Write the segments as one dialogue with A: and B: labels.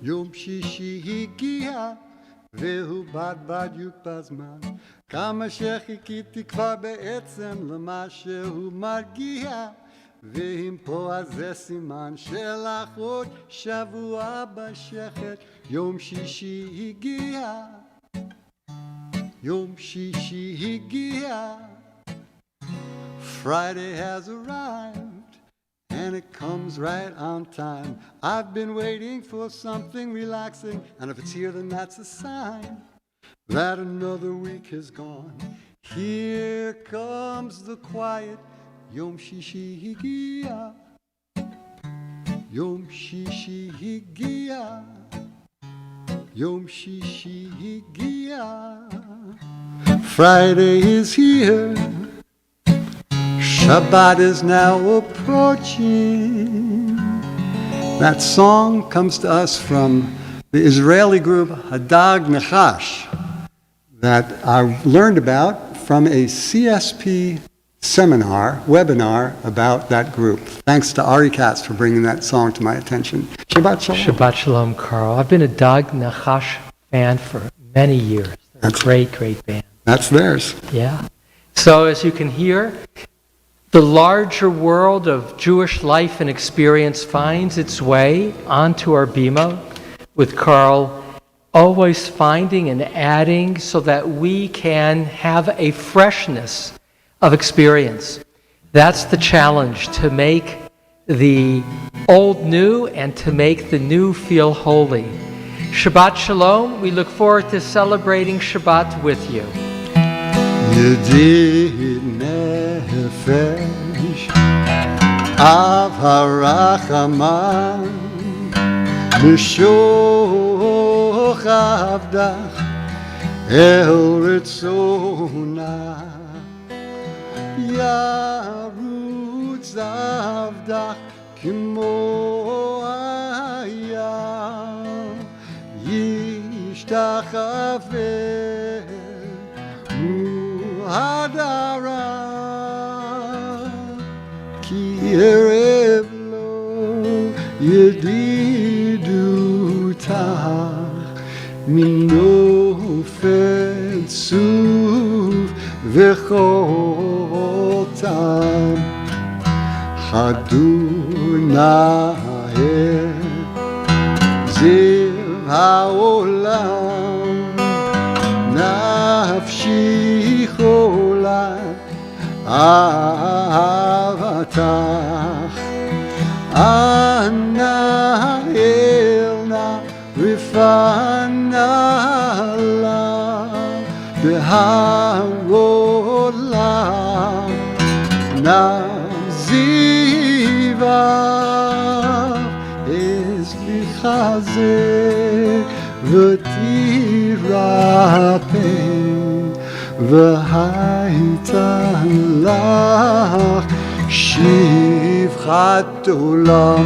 A: יום שישי הגיע והוא בד בד יוק בזמן כמה שחיכיתי כבר בעצם למה שהוא מרגיע ואם פה אז זה סימן שלך עוד שבוע בשחת יום שישי הגיע יום שישי הגיע Friday has arrived and it comes right on time I've been waiting for something relaxing and if it's here then that's a sign that another week has gone Here comes the quiet Yom Shishi Higia Yom Shishi Higia Yom Shishi Higia Friday is here Shabbat is now approaching That song comes to us from the Israeli group Hadag Nachash that I learned about from a CSP webinar about that group. Thanks to Ari Katz for bringing that song to my attention. Shabbat Shalom.
B: Shabbat Shalom, Carl. I've been a Dag Nachash fan for many years. They're a great, great band.
A: That's theirs.
B: Yeah. So as you can hear, the larger world of Jewish life and experience finds its way onto our bima, with Carl always finding and adding so that we can have a freshness of experience. That's the challenge, to make the old new and to make the new feel holy. Shabbat Shalom. We look forward to celebrating Shabbat with you.
A: Yedid nefesh av harachaman mishoch avdach el ritzonah Yarutz avdach kimo hayam yishtachaveh muhadara ki erev lo yedidutach minofet suv v'chotam Chaduna ziv haolam nafshi chola avatach Anna elna rifana la beharola naziva es lichazek v'tirape v'haita lach shivchat olam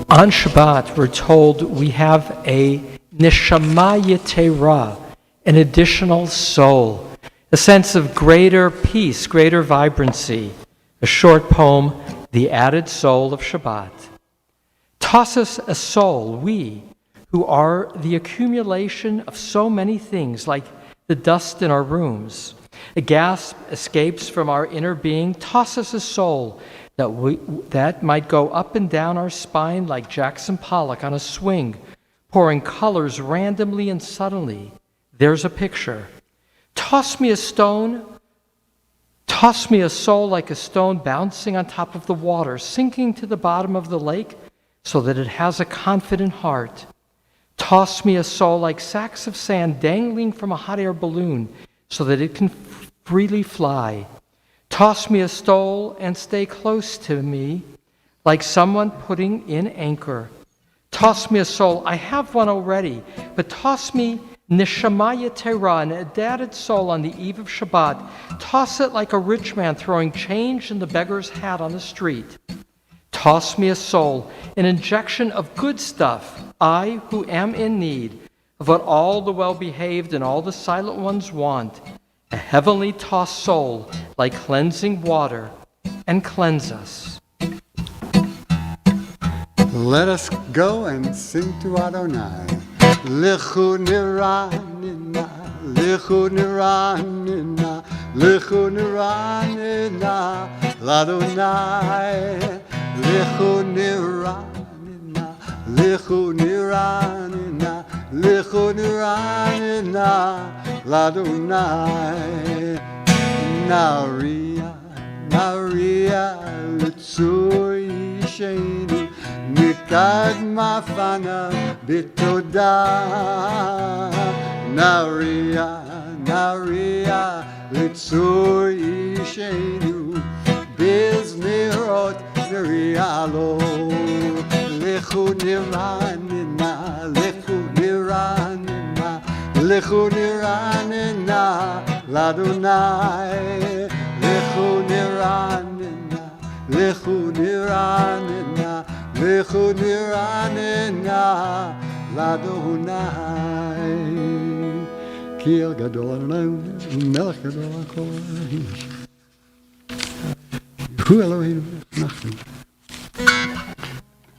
B: On Shabbat, we're told we have a neshama yetera, an additional soul, a sense of greater peace, greater vibrancy. A short poem, The Added Soul of Shabbat. Toss us a soul, we, who are the accumulation of so many things, like the dust in our rooms. A gasp escapes from our inner being, tosses a soul that might go up and down our spine like Jackson Pollock on a swing, pouring colors randomly and suddenly. There's a picture. Toss me a stone. Toss me a soul like a stone bouncing on top of the water, sinking to the bottom of the lake so that it has a confident heart. Toss me a soul like sacks of sand dangling from a hot air balloon so that it can freely fly. Toss me a soul and stay close to me like someone putting in anchor. Toss me a soul. I have one already, but toss me Neshama Yetera, an added soul on the eve of Shabbat. Toss it like a rich man throwing change in the beggar's hat on the street. Toss me a soul, an injection of good stuff, I who am in need of what all the well-behaved and all the silent ones want, a heavenly tossed soul like cleansing water, and cleanse us.
A: Let us go and sing to Adonai. Lechu niranina, lechu niranina, lechu niranina, l'Adonai. Lechu niranina, lechu niranina, lechu niranina, l'Adonai. Naria, Naria, l'tzur yishenu, mikad mafana b'toda. Naria, Naria, l'tzur yishenu, biznerot nerialo. Lechu niranina, lechu niranina, lechu niranina, l'Adonai. Lechu niranina, lechu niranina, lechu niranina, l'Adonai. Ki el gadol Adonai, melech gadol hakol. Hu Eloheinu nachnu.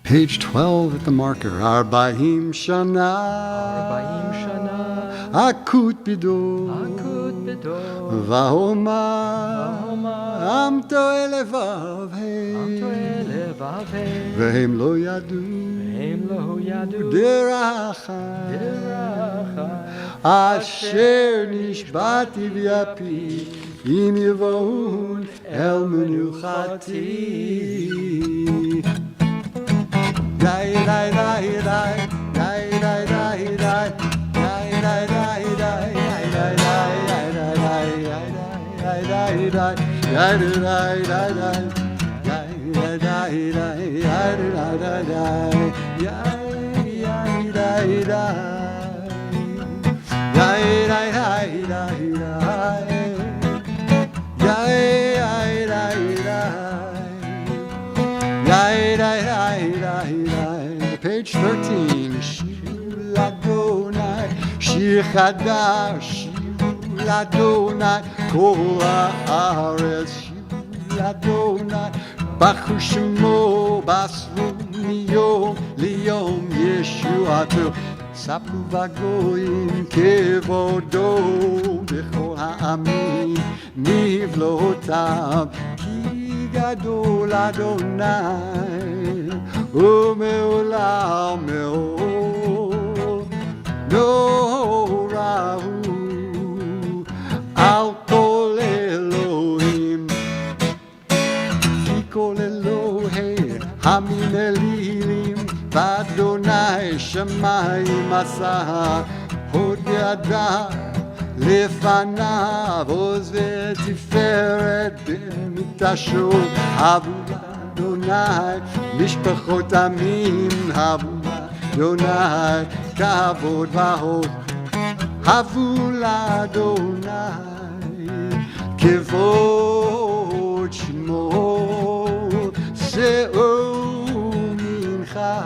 A: Page 12 at the marker. Arba'im shana.
B: Arba'im shana.
A: Akut bido.
B: Akut bido.
A: Vahoma. Am to'e levav
B: Am to'e levav hei.
A: Vehem lo yadu.
B: Vehem lo yadu.
A: Derachai.
B: Derachai.
A: Asher nishbati v'yapi. Im yevon el menuchati. Dai dai dai dai dai dai dai dai dai dai dai dai dai dai dai dai Page 13. Shir Adonai, Shir Chadash, Shir Adonai, Kol haaretz. Shir Adonai, Bachu Shemo, Basru miyom liyom Yeshuato. Sapru vagoyim kevodo, Bechol ha'amim nivlotav. Ki gadol Adonai, Umeolam me'od, norahu, al kol Elohim, ki kol Elohim, hamim elilim, v'Adonai shamayim asah, hod yada, לפניו עוז ותפארת במקדשו, הבו לאדוני משפחות עמים, הבו לאדוני כבוד והוד, הבו לאדוני כבוד שמו, שאו מנחה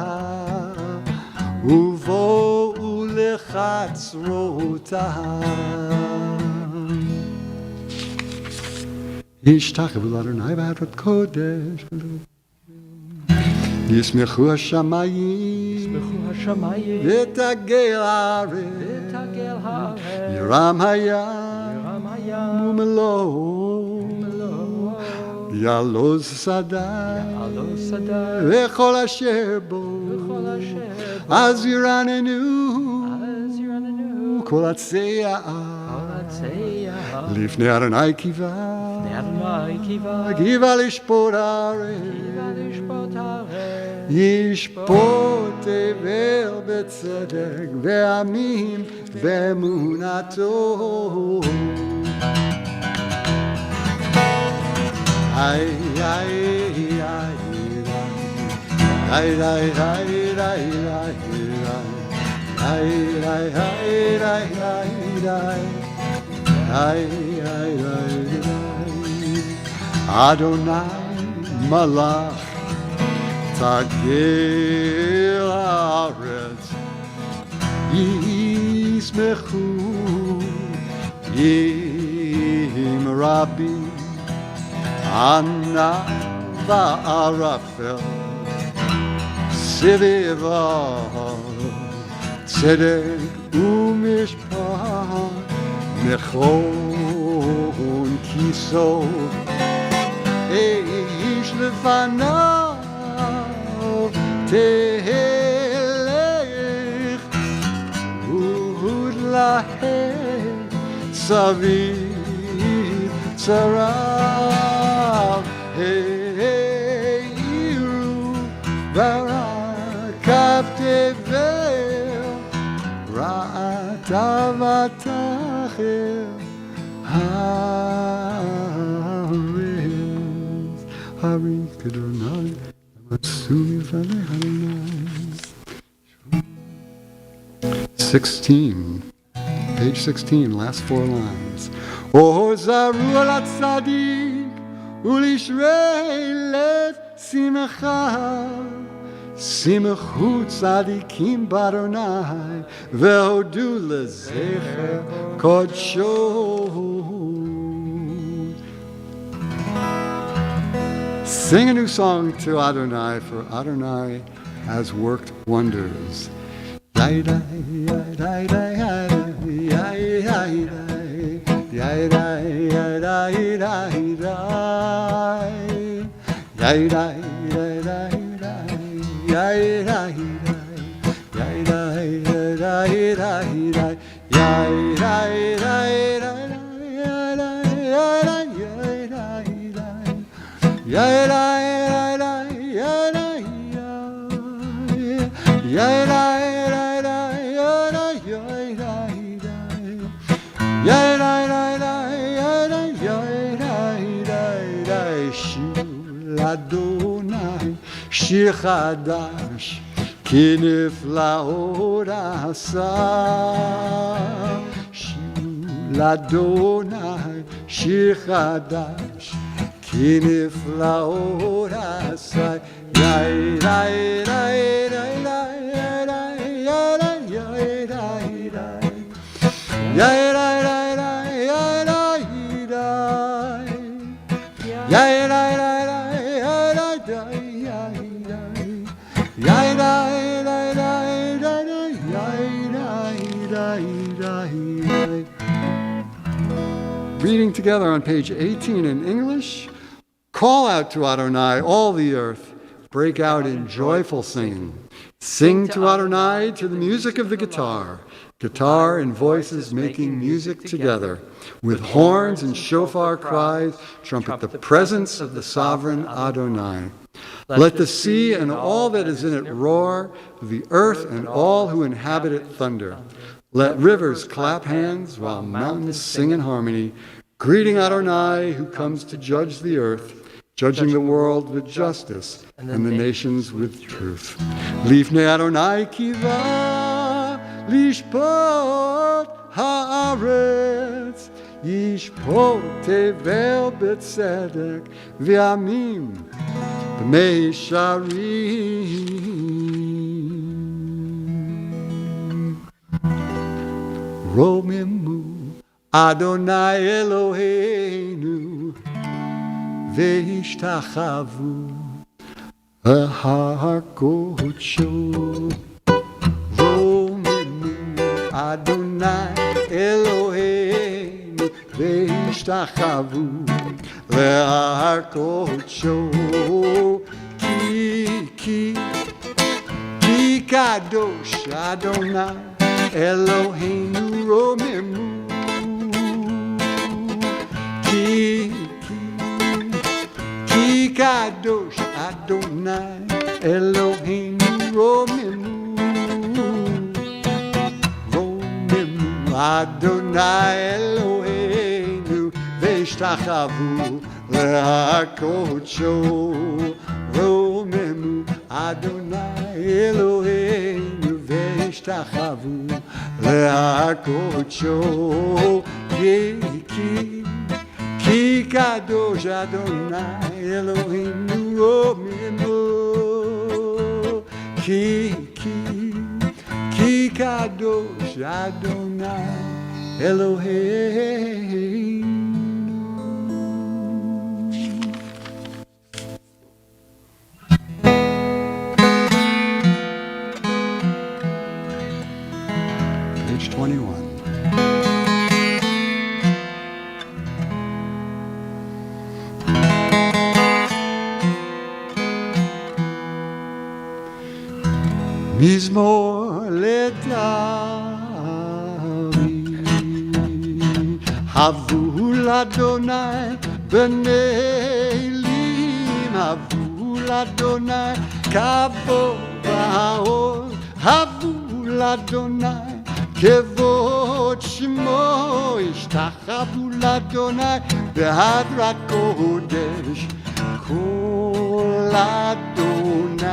A: ובואו לחצרותיו. ישתחוו לאדוני בעבודת קודש, ישמחו השמיים
B: ישמחו השמיים
A: ותגל הארץ
B: ותגל הארץ.
A: ירם הים
B: ירם הים
A: ומלואו, יעלוז שדה
B: יעלוז שדה
A: וכל אשר בו,
B: וכל אשר בו.
A: אז ירננו
B: אז ירננו
A: כל עצי העם,
B: כל עצי העם.
A: לפני אדוני קיווה,
B: לפני אדוני קיווה.
A: קיווה לשפוט הארץ,
B: קיווה לשפוט הארץ.
A: ישפוט תבל בצדק ועמים באמונתו. איי איי איי איי איי איי איי איי איי אדוני מלך תגל הארץ, ישמחו ים רבים, ענק וערפל סביבו, צדק ומשפט נכון כיסו, איש לפניו תהלך ולהם סביב צרב, העירו ורקב תבל, רעתה ותחל הארץ. הרי כדרניים Asumi Valley Adonai. 16, page 16, last 4 lines. O zaru al tzadik ulishrei lev simcha, simchu tzadikim b'Adonai ve'hodu lezecher kodsho. Sing a new song to Adonai, for Adonai has worked wonders. Adonai שיר חדש כי נפלאות עשה, שיר לאדוני שיר חדש כי נפלאות עשה. יאי די די די Reading together on page 18 in English. Call out to Adonai, all the earth. Break out in joyful singing. Sing to Adonai to the music of the guitar. Guitar and voices making music together. With horns and shofar cries, trumpet the presence of the sovereign Adonai. Let the sea and all that is in it roar, the earth and all who inhabit it thunder. Let rivers clap hands while mountains sing in harmony, greeting Adonai who comes to judge the earth, judging the world with justice and the nations with truth. Lifnei Adonai kiva lishpot haaretz, yishpot tevel betzedek v'amim b'meisharim. Romimu Adonai Eloheinu ve'ishtachavu ahar kodsho. Romimu Adonai Eloheinu והשתחוו להר קודשו כי קדוש אדוני אלוהינו רוממו כי קדוש אדוני אלוהינו רוממו אדוני אלוהינו והשתחוו להר קודשו רוממו אדוני אלוהינו והשתחוו להר קודשו כי קדוש אדוני אלוהינו רוממו כי קדוש אדוני אלוהינו. Page 21. מזמור לדוד הבו לאדוני בני אלים הבו לאדוני כבוד והעוז הבו לאדוני כבוד שמו השתחוו לאדוני בהדרת קודש כל אדוני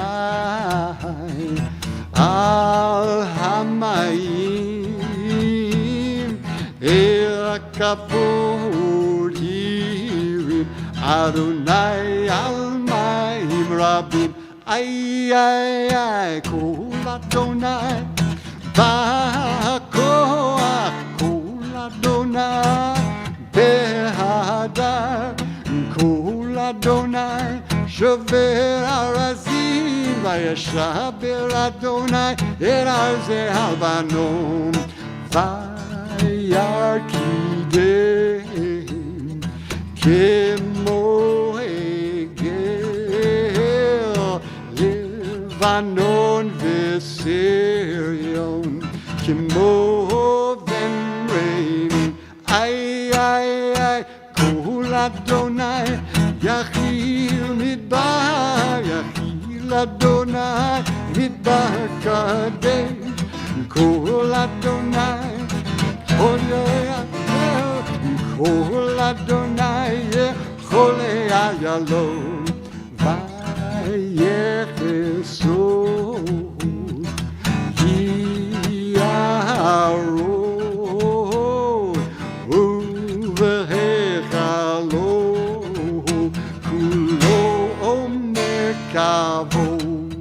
A: על המים אל הכבוד ירים אדוני על מים רבים איי איי איי כל אדוני בכוח כל אדוני בהדר כל אדוני שובר ארזים וישבר אדוני אל ארזי הלבנון וירקידם כמו עגל לבנון וסריון כמו בן רעים איי איי איי כל אדוני יחיל מדבר יחיל אדוני מדבר קדש כל אדוני כל אדוני יכול היה לו ויחסו יערות ובהיכלו כולו עומר כבוד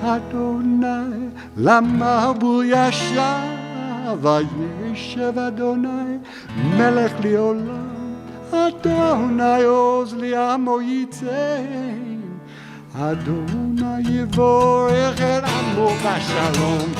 A: אדוני למה בו ישב וישב אדוני מלך לעולם אדוני עוז לי עמו ייתן אדוני יבורך את עמו בשלום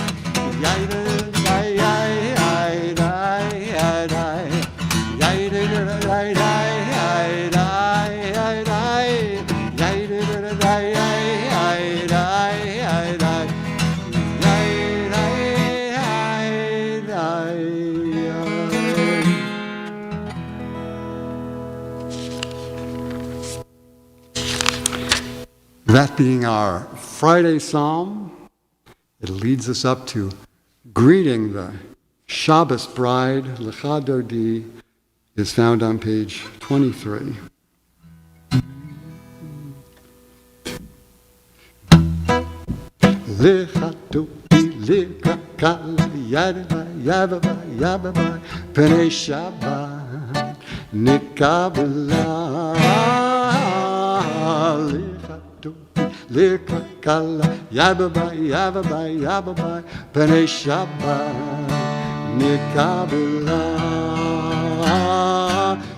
A: That being our Friday psalm, it leads us up to greeting the Shabbos bride. Lecha Dodi is found on page 23. Lecha Dodi, Lecha Kala, Yadava, Yababa, Yababa, Penei Shabbat, Nikabla. Lekakala, yababa, yababa, yababa, Penei Shabbat, Nikabla,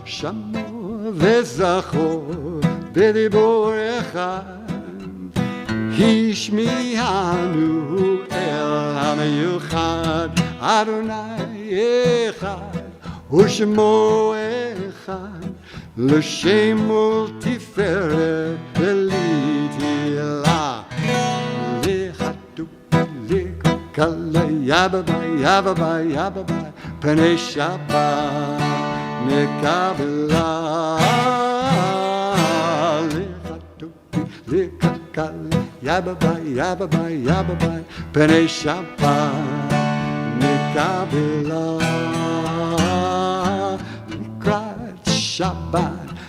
A: Shamo v'zachor b'dibor echad, השמיענו אל המיוחד, אדוני אחד ושמו אחד, לשם ולתפארת ולתהילה. לכלה יבבה יבבה יבבה, פני שבת נקבלה. לכלה יבבה יבבה יבבה, פני שבת נקבלה. לקראת שבת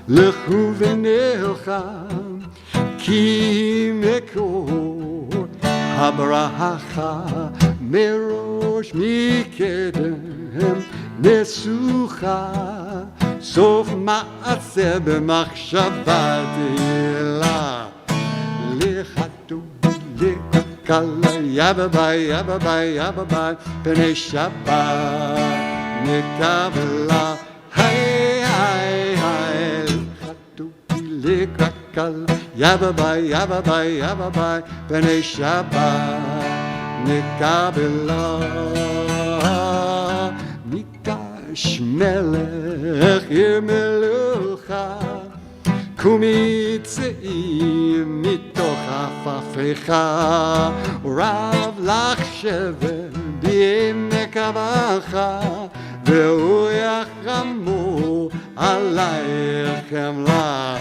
A: לכו ונלחם, כי מקור הברכה מראש מקדם נסוכה, סוף מעשה במחשבה תהילה. לכלה יבבה יבבה יבבה, פני שבת נקבלה. היי היי היי, לכלה יבבה יבבה יבבה, פני שבת נקבלה. מקדש מלך עיר מלוכה, קומי צאי מתוך עפעפך, רב לך שבר בעמק אבך, והוא יחמו עלייך חמלה.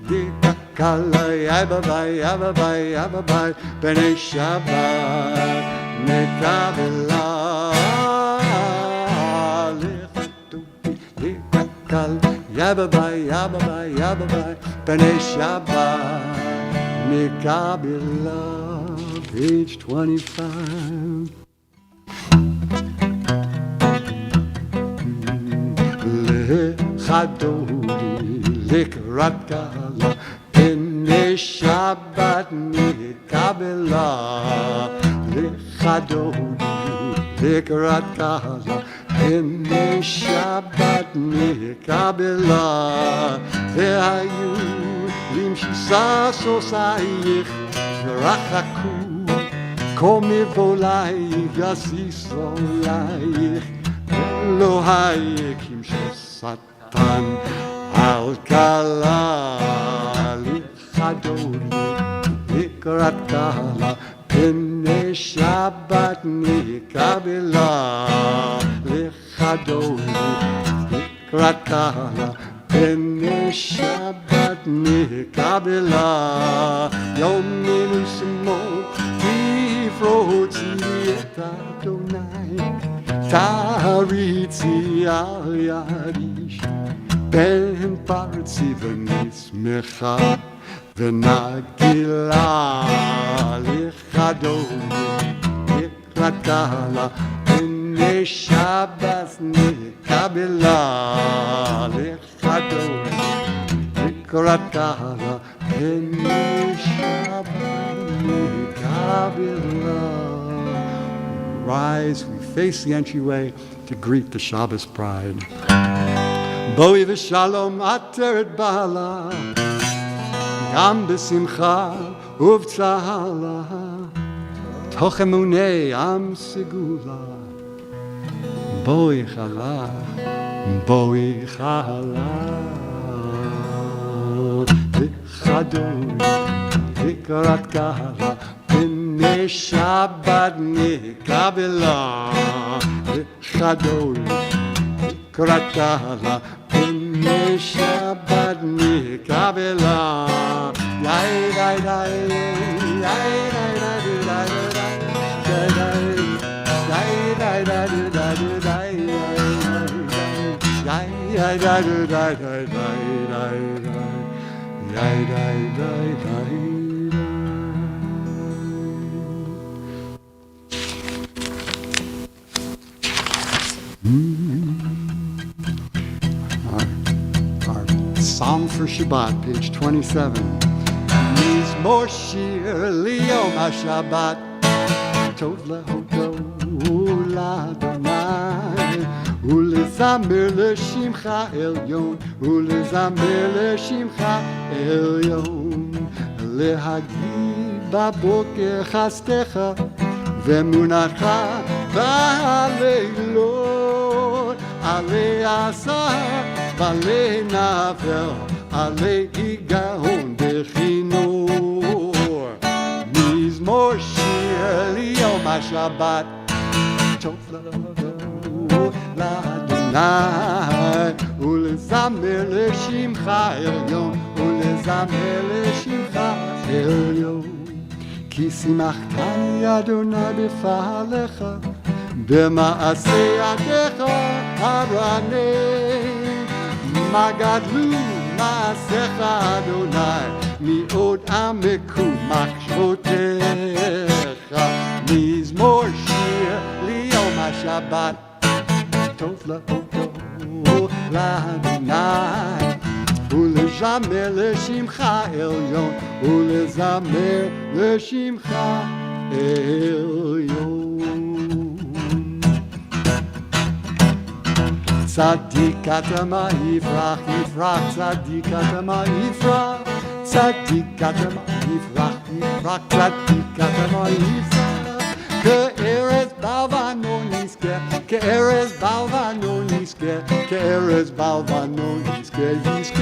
A: לכלה יבבה יבבה יבבה, פני שבת נקבלה. לכלה יבבה יבבה יבבה, פני שבת נקבלה. Page 25. לחדורי לקראת קהלה, פני שבת נקבלה. לחדורי לקראת קהלה, פני שבת נקבלה. והיו למשיסה סוסייך ורחקו, כה מבולייך יסיסו עלייך, ולא היקים ששטן על כלה. לכדורי לקראת קהלה, פני שבת נקבלה. לכדורי לקראת קהלה, פני שבת נקבלה. יום מנוסמו תפרוצי את אדוני, תריצי על ידיש, בין פרצי ונשמחה ונגילה. לכדורי לקראת קהלה, פני שבת נקבלה. לכדורי לקראת קהלה, פני שבת נקבלה. Rise, we face the entryway to greet the Shabbos bride. בואי ושלום עטרת בעלה, גם בשמחה ובצהלה, תוך אמוני עם סגולה. בואי חלה, בואי חלה. לכדורי לקראת קהלה, פני שבת נקבלה. לכדורי לקראת קהלה, פני שבת נקבלה. יאי די די יאי די די די די די די. Our Psalm for Shabbat, page 27. Mizmor shir liyom haShabbat, tov lehodo l'Adonai, ulezamer l'shimcha elyon, ulezamer l'shimcha elyon, להגיד בבוקר חסדך ואמונתך בלילות, עלי עשה ועלי נבל, עלי היגון בכינור. מזמור שיר ליום השבת, טוב לבוא לאדוני, ולזמר לשמך עליון, ולזמר לשמך עליון. כי שימחתני אדוני בפעלך, במעשה ידיך ארנה. מה גדלו מעשיך אדוני, מאוד עמקו מחשבותיך. מזמור שיר ליום השבת, טוב להודות לאדוני, ולזמר לשמך עליון, ולזמר לשמך עליון. צדיק אתה מה יפרח, יפרח, צדיק אתה מה יפרח, צדיק אתה מה יפרח, יפרח, צדיק אתה מה יפרח. כארז בלבנון יזכה, כארז בלבנון יזכה, כארז בלבנון יזכה, יזכה.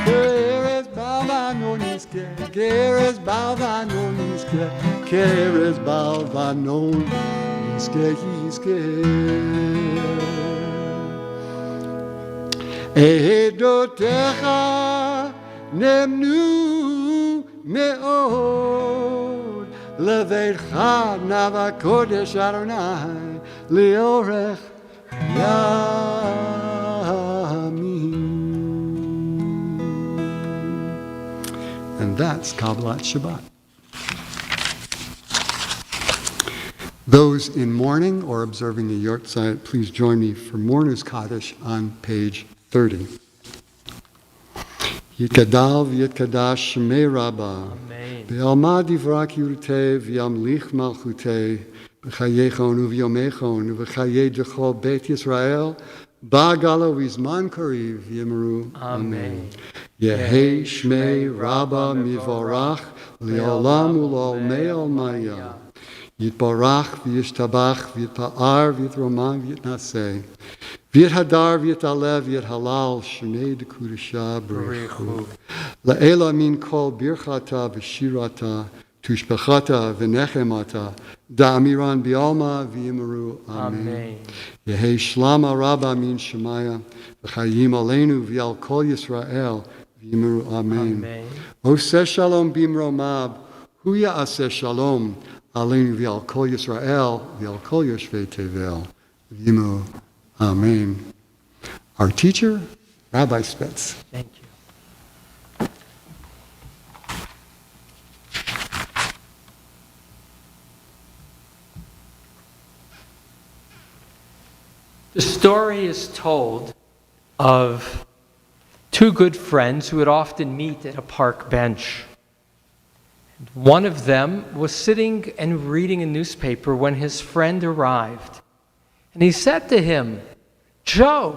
A: כארז בלבנון יזכה, כארז בלבנון יזכה, כארז בלבנון יזכה, יזכה. עדותיך נאמנו מאוד, לביתך נב הקודש אדוני לאורך ימים. And that's Kabbalat Shabbat. Those in mourning or observing the Yortzeit, please join me for Mourner's Kaddish on page 30. Yitkadal v'yitkadash shemei Rabbah, be'alma divrak yurtei v'yamlich malchutei, b'chayechon u'v'yomechon u'v'chayei dechol Beit Yisrael, ba'gala v'izman kariv v'yimru. Amen. Yehei shmei Rabbah mivorach li'olam u'l'olmei olmaya. Yitbarach v'yishtabach v'yitpa'ar v'yitromam v'yitnaseh. V'yithadar v'yitalev v'yithalal shemei dekudesha b'richu. La'ela min kol birchata v'shirata tushbechata v'nechemata da'amiran bi'alma v'yimaru. Amen. Yehei shlama rabba min shemaya v'chayim aleinu v'yal kol Yisrael v'yimaru. Amen. Oseh shalom bimromab hu ya'aseh shalom aleinu v'yal kol Yisrael v'yal kol yoshvei tevel v'yimaru. Amen. Our teacher, Rabbi Spitz.
B: Thank you. The story is told of two good friends who would often meet at a park bench. One of them was sitting and reading a newspaper when his friend arrived. And he said to him, "Joe,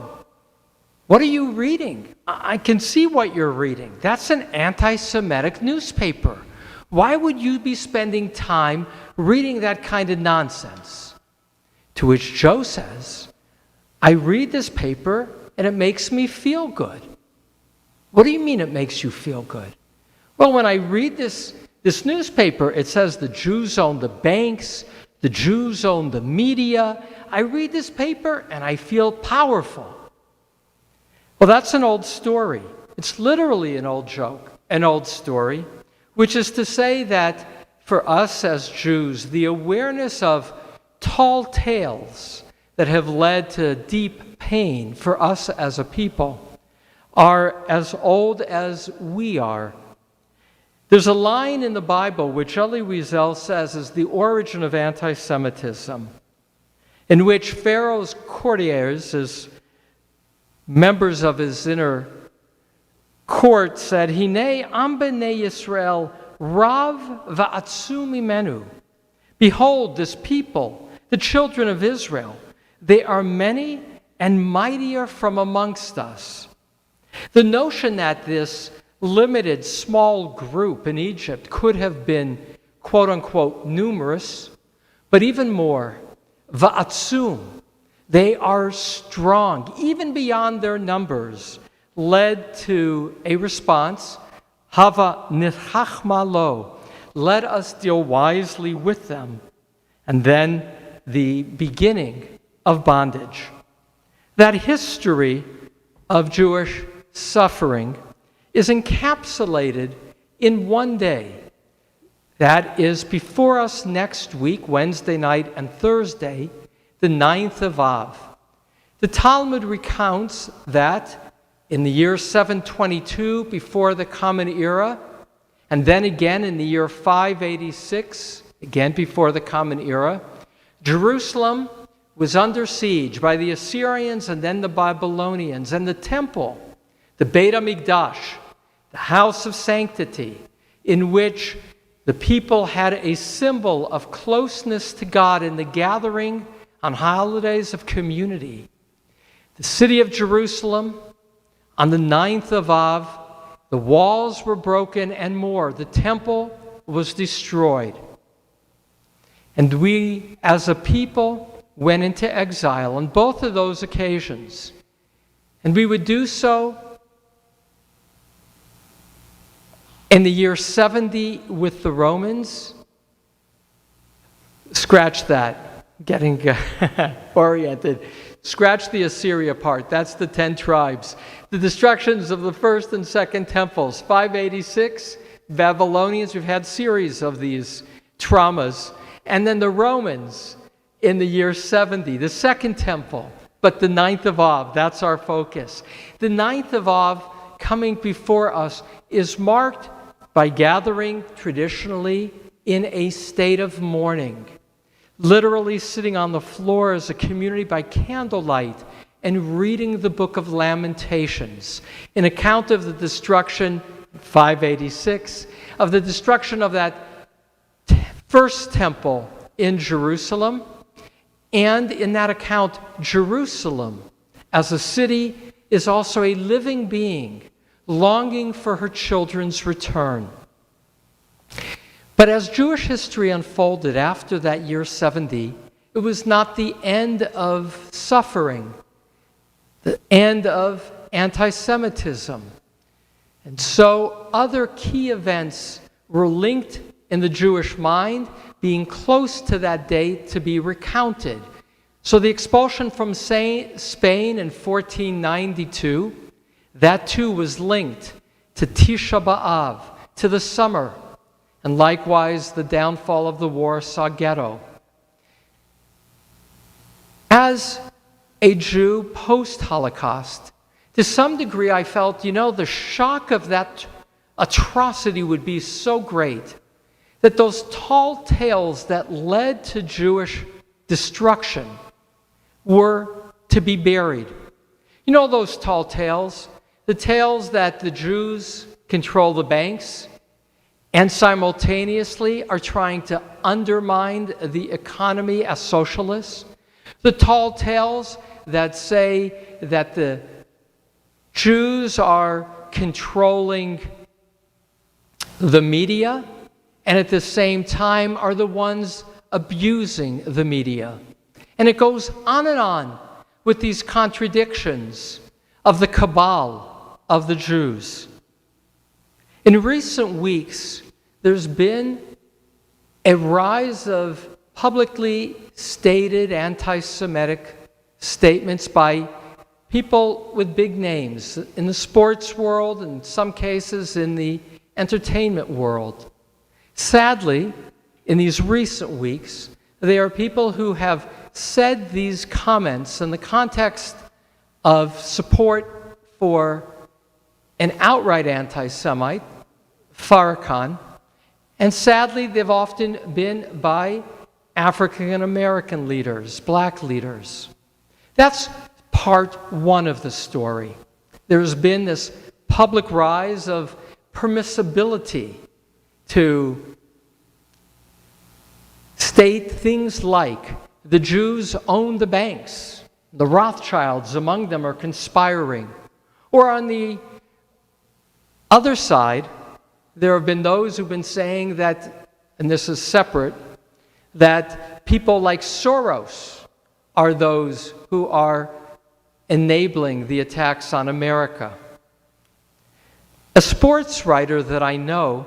B: what are you reading? I can see what you're reading. That's an anti-Semitic newspaper. Why would you be spending time reading that kind of nonsense?" To which Joe says, "I read this paper and it makes me feel good." "What do you mean it makes you feel good?" "Well, when I read this newspaper, it says the Jews own the banks, the Jews own the media. I read this paper and I feel powerful." Well, that's an old story. It's literally an old joke, an old story, which is to say that for us as Jews, the awareness of tall tales that have led to deep pain for us as a people are as old as we are. There's a line in the Bible which Elie Wiesel says is the origin of anti-Semitism, in which Pharaoh's courtiers, as members of his inner court, said, "Hinei am b'nei Yisrael rav va'atzum mimenu." Behold, this people, the children of Israel, they are many and mightier from amongst us. The notion that this limited, small group in Egypt could have been, quote unquote, numerous, but even more, va'atzum, they are strong, even beyond their numbers, led to a response, hava nichachma lo, let us deal wisely with them, and then the beginning of bondage. That history of Jewish suffering is encapsulated in one day. That is before us next week, Wednesday night and Thursday, the 9th of Av. The Talmud recounts that in the year 722 before the Common Era, and then again in the year 586, again before the Common Era, Jerusalem was under siege by the Assyrians and then the Babylonians, and the temple, the Beit HaMikdash, the house of sanctity, in which the people had a symbol of closeness to God in the gathering on holidays of community. The city of Jerusalem, on the 9th of Av, the walls were broken and more. The temple was destroyed. And we, as a people, went into exile on both of those occasions. And we would do so in the year 70 with the Romans. Scratch that, getting oriented. Scratch the Assyria part, that's the 10 tribes. The destructions of the first and second temples, 586, Babylonians, we've had series of these traumas. And then the Romans in the year 70, the second temple, but the 9th of Av, that's our focus. The 9th of Av coming before us is marked by gathering traditionally in a state of mourning, literally sitting on the floor as a community by candlelight and reading the book of Lamentations, an account of the destruction, 586, of the destruction of that first temple in Jerusalem. And in that account, Jerusalem, as a city, is also a living being, longing for her children's return. But as Jewish history unfolded after that year 70, it was not the end of suffering, the end of anti-Semitism. And so other key events were linked in the Jewish mind, being close to that date to be recounted. So the expulsion from Spain in 1492, that too was linked to Tisha B'Av, to the summer, and likewise the downfall of the Warsaw Ghetto. As a Jew post-Holocaust, to some degree I felt, the shock of that atrocity would be so great that those tall tales that led to Jewish destruction were to be buried. Those tall tales, the tales that the Jews control the banks and simultaneously are trying to undermine the economy as socialists. The tall tales that say that the Jews are controlling the media and at the same time are the ones abusing the media. And it goes on and on with these contradictions of the cabal of the Jews. In recent weeks, there's been a rise of publicly stated anti-Semitic statements by people with big names in the sports world, in some cases in the entertainment world. Sadly, in these recent weeks, there are people who have said these comments in the context of support for an outright anti-Semite, Farrakhan, and sadly they've often been by African American leaders, black leaders. That's part one of the story. There's been this public rise of permissibility to state things like the Jews own the banks, the Rothschilds among them are conspiring, or on the other side, there have been those who've been saying that, and this is separate, that people like Soros are those who are enabling the attacks on America. A sports writer that I know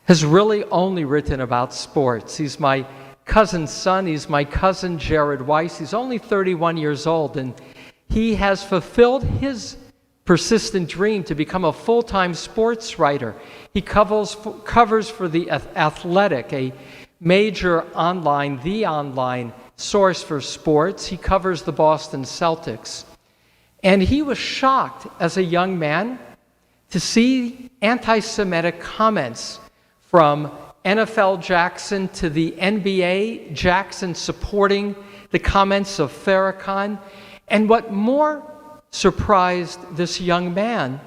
B: has really only written about sports. He's my cousin's son. He's my cousin Jared Weiss. He's only 31 years old, and he has fulfilled his persistent dream to become a full-time sports writer. He covers for The Athletic, a major online source for sports. He covers the Boston Celtics. And he was shocked as a young man to see anti-Semitic comments from NFL Jackson to the NBA Jackson supporting the comments of Farrakhan. And what more surprised this young man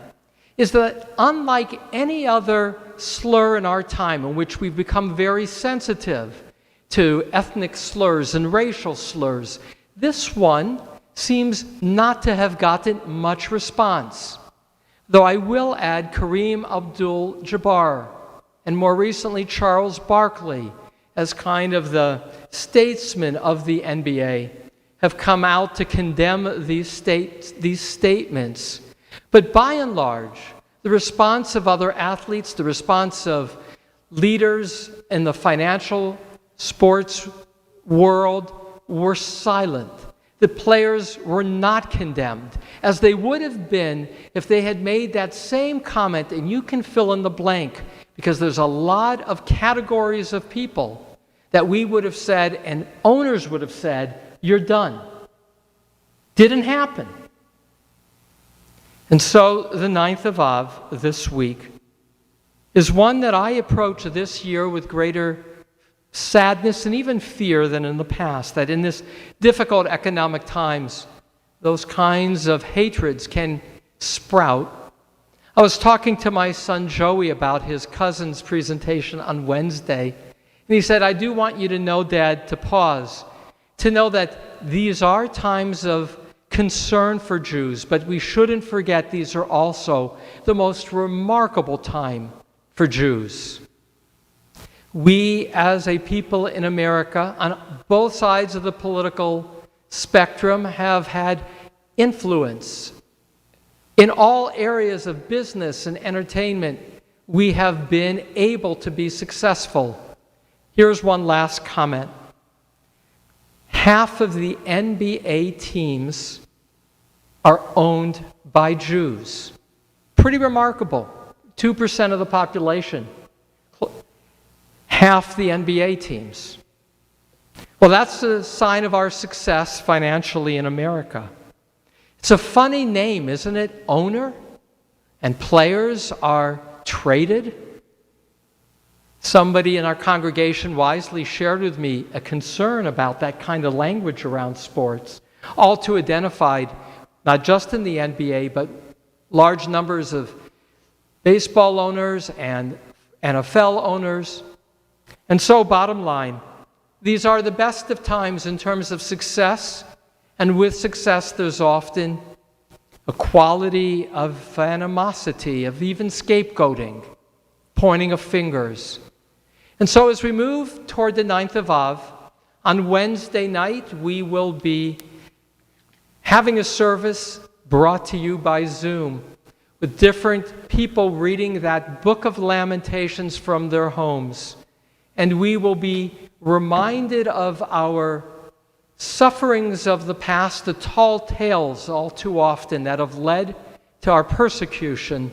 B: is that unlike any other slur in our time, in which we've become very sensitive to ethnic slurs and racial slurs, this one seems not to have gotten much response. Though I will add Kareem Abdul-Jabbar, and more recently Charles Barkley, as kind of the statesmen of the NBA, have come out to condemn these statements. But by and large, the response of other athletes, the response of leaders in the financial sports world were silent. The players were not condemned, as they would have been if they had made that same comment, and you can fill in the blank, because there's a lot of categories of people that we would have said, and owners would have said, you're done. Didn't happen. And so the 9th of Av this week is one that I approach this year with greater sadness and even fear than in the past, that in this difficult economic times, those kinds of hatreds can sprout. I was talking to my son Joey about his cousin's presentation on Wednesday, and he said, I do want you to know, Dad, to pause, to know that these are times of concern for Jews, but we shouldn't forget these are also the most remarkable time for Jews. We, as a people in America, on both sides of the political spectrum, have had influence. In all areas of business and entertainment, we have been able to be successful. Here's one last comment. Half of the NBA teams are owned by Jews. Pretty remarkable. 2% of the population. Half the NBA teams. Well, that's a sign of our success financially in America. It's a funny name, isn't it? Owner, and players are traded. Somebody in our congregation wisely shared with me a concern about that kind of language around sports, all too identified, not just in the NBA, but large numbers of baseball owners and NFL owners. And so, bottom line, these are the best of times in terms of success, and with success there's often a quality of animosity, of even scapegoating, pointing of fingers. And so as we move toward the 9th of Av, on Wednesday night we will be having a service brought to you by Zoom, with different people reading that book of Lamentations from their homes. And we will be reminded of our sufferings of the past, the tall tales all too often that have led to our persecution.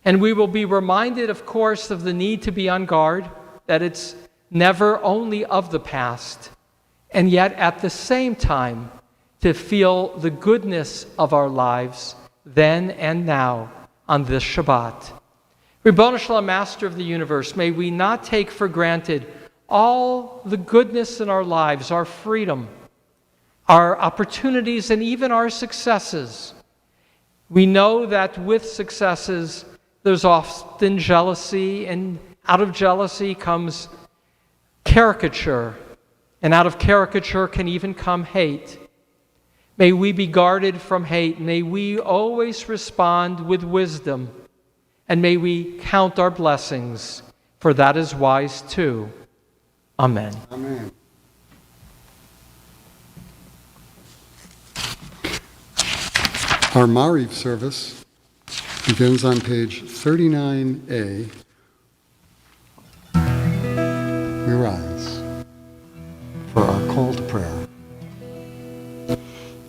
B: And we will be reminded, of course, of the need to be on guard, that it's never only of the past, and yet at the same time to feel the goodness of our lives then and now on this Shabbat. Ribbon Shalom, Master of the universe, may we not take for granted all the goodness in our lives, our freedom, our opportunities, and even our successes. We know that with successes, there's often jealousy, and out of jealousy comes caricature, and out of caricature can even come hate. May we be guarded from hate. May we always respond with wisdom, and may we count our blessings, for that is wise too. Amen.
A: Amen. Our Mariv service begins on page 39A. We rise for our call to prayer.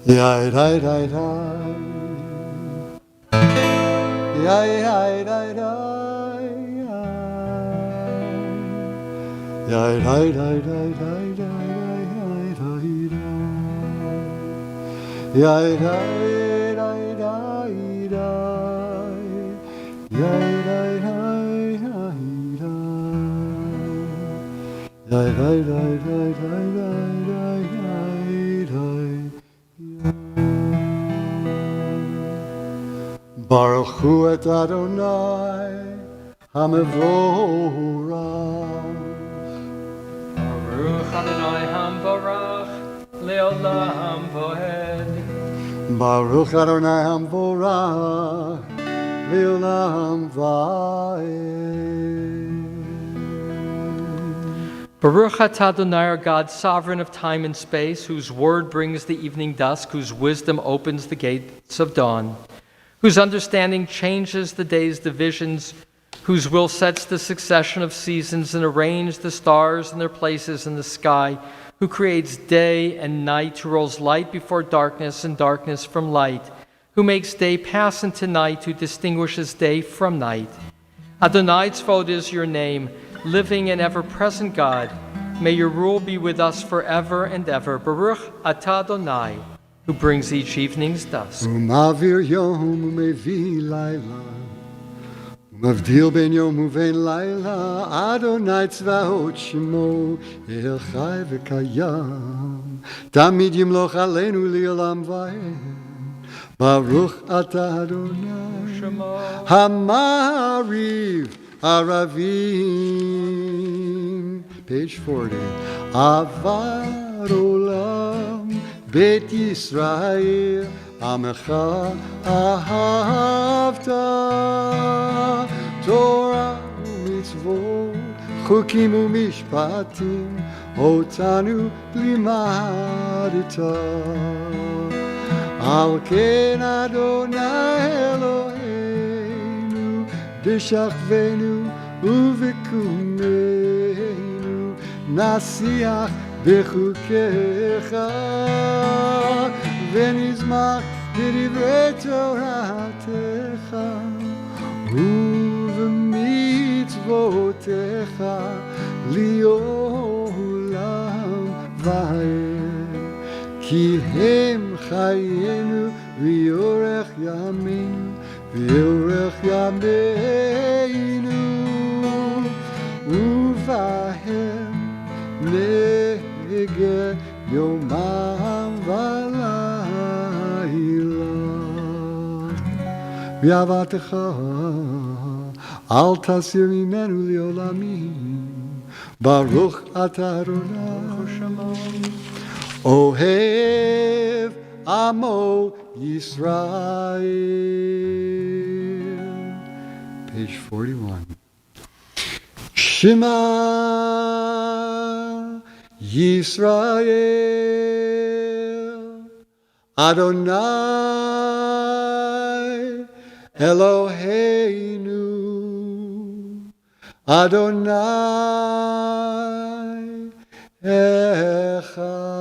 A: Yai dai dai dai. Yai dai dai dai. Yai dai dai dai dai dai dai dai. Yai dai dai dai dai. Yai dai dai dai dai. Yai dai dai dai dai dai dai. Baruch Hu et Adonai HaMevorach.
B: Baruch Adonai HaMevorach Leolam Voed.
A: Baruch Adonai HaMevorach Leolam Vaed.
B: Baruch atah Adonai, our God, sovereign of time and space, whose word brings the evening dusk, whose wisdom opens the gates of dawn, whose understanding changes the day's divisions, whose will sets the succession of seasons and arranges the stars in their places in the sky, who creates day and night, who rolls light before darkness and darkness from light, who makes day pass into night, who distinguishes day from night. Adonai Tzvot is your name, living and ever-present God. May your rule be with us forever and ever. Baruch atah Adonai, who brings each evening's dusk.
A: Umavir yom umevi laila, umavdil ben yom uven laila, Adonai tzvaot shemo, el chai v'kayam, tamid yimloch aleinu li'olam va'ed. Baruch atah Adonai, Hamariv Aravim. Page 40. Avad olam Beit Yisrael, Amecha ahavta, Torah u'mitzvot, Chukim u'mishpatim, Otanu limadita. Al ken Adonai Eloheinu, B'shachvenu u'v'kumenu, Nasiach b'chukecha, V'nizmach b'divrei Toratecha, u'v'mitzvotecha, li'olam va'ed. Ki hem chayenu v'yorech yameinu, v'yorech yameinu, uvahem nege yomam v'layla. V'yavatecha al tasir mimenu li'olamim. Baruch atah Adonai Ohev Amo Yisrael. Page 41. Shema Yisrael, Adonai Eloheinu, Adonai Echad.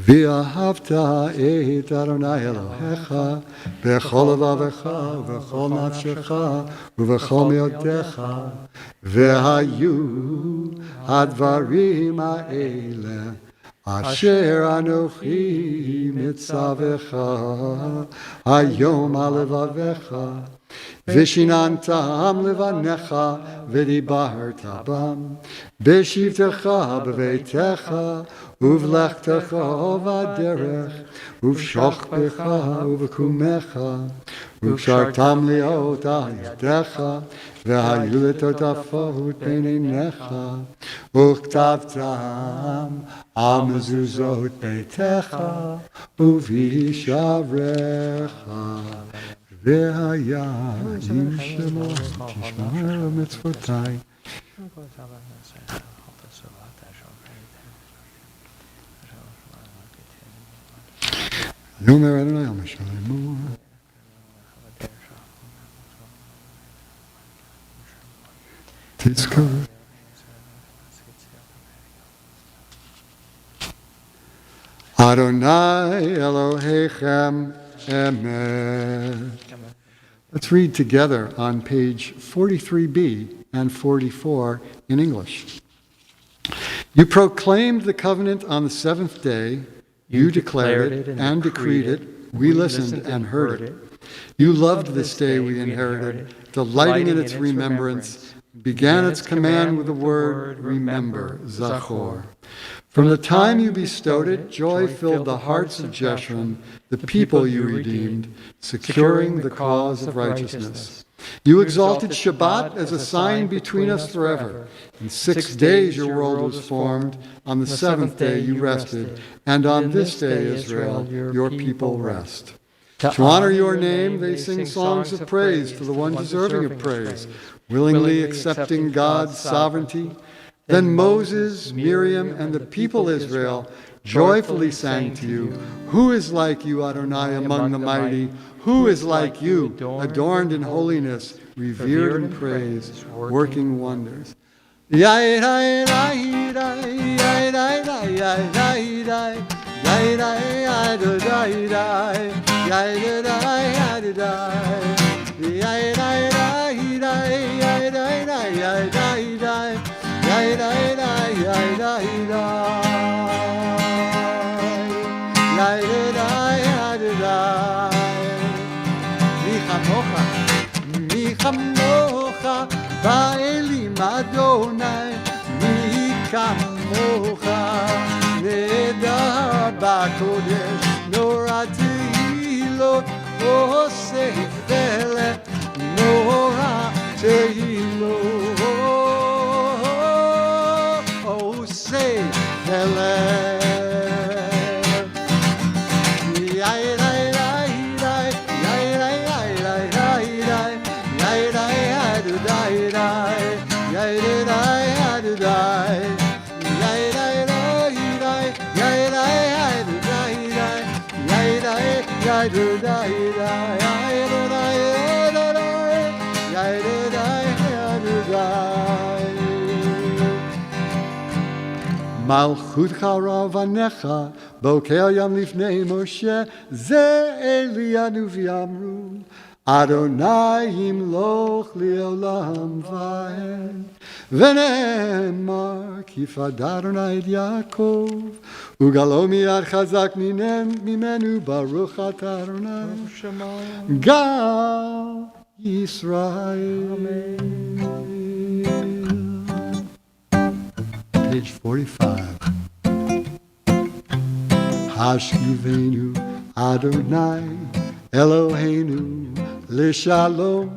A: V'ahavta et Adonai Elohecha b'chol levavecha v'chol nafshecha u'v'chol me'odecha v'hayu advarim ha'ele asher anochi mitzavecha hayom ha'levavecha Vishinantam levanecha v'dibarta bam b'shivtecha b'veitecha uvlechtecha v'aderech uv'shochbecha uv'kumecha uv'shartam liot al yadecha v'hayu letotafot b'neinecha uchtavtam al mezuzot beitecha ובשעריך, והיה עם שמו, תשמע מצוותיי. יאמר אדוני על משלמו. תזכרו. Adonai Elohechem Emet. Let's read together on page 43b and 44 in English. You proclaimed the covenant on the seventh day. You declared it and decreed it. We listened and heard it. You loved this day we inherited, delighting in its remembrance, began its command with the word, remember, Zachor. From the time you bestowed it, joy filled the hearts of Jeshurun, the people you redeemed, securing the cause of righteousness. You exalted Shabbat as a sign between us forever. In 6 days your world was formed. On the seventh day you rested. And on this day, Israel, your people rest. To honor your name, they sing songs of praise to the one deserving of praise, willingly accepting God's sovereignty. Then Moses, Miriam, and the people Israel joyfully sang to you, Who is like you, Adonai, among the mighty? Who is like you, adorned in holiness, revered in praise, working wonders? Mi chamocha ba'elim Adonai, mi kamocha nedar ba'kodesh, nora tehilot osei felet, nora tehilot osei felet. Malchutcha ravanecha, bokel yam lifnei Moshe, ze Elianu v'yamru, Adonai yimloch li'olam va'ed, v'ne'emar kifad Adonai et Yaakov, ugalo miyad chazak mimenu baruch atah Adonai, Gal Yisrael. Page 45. Hashkivenu Adonai Eloheinu Lishalom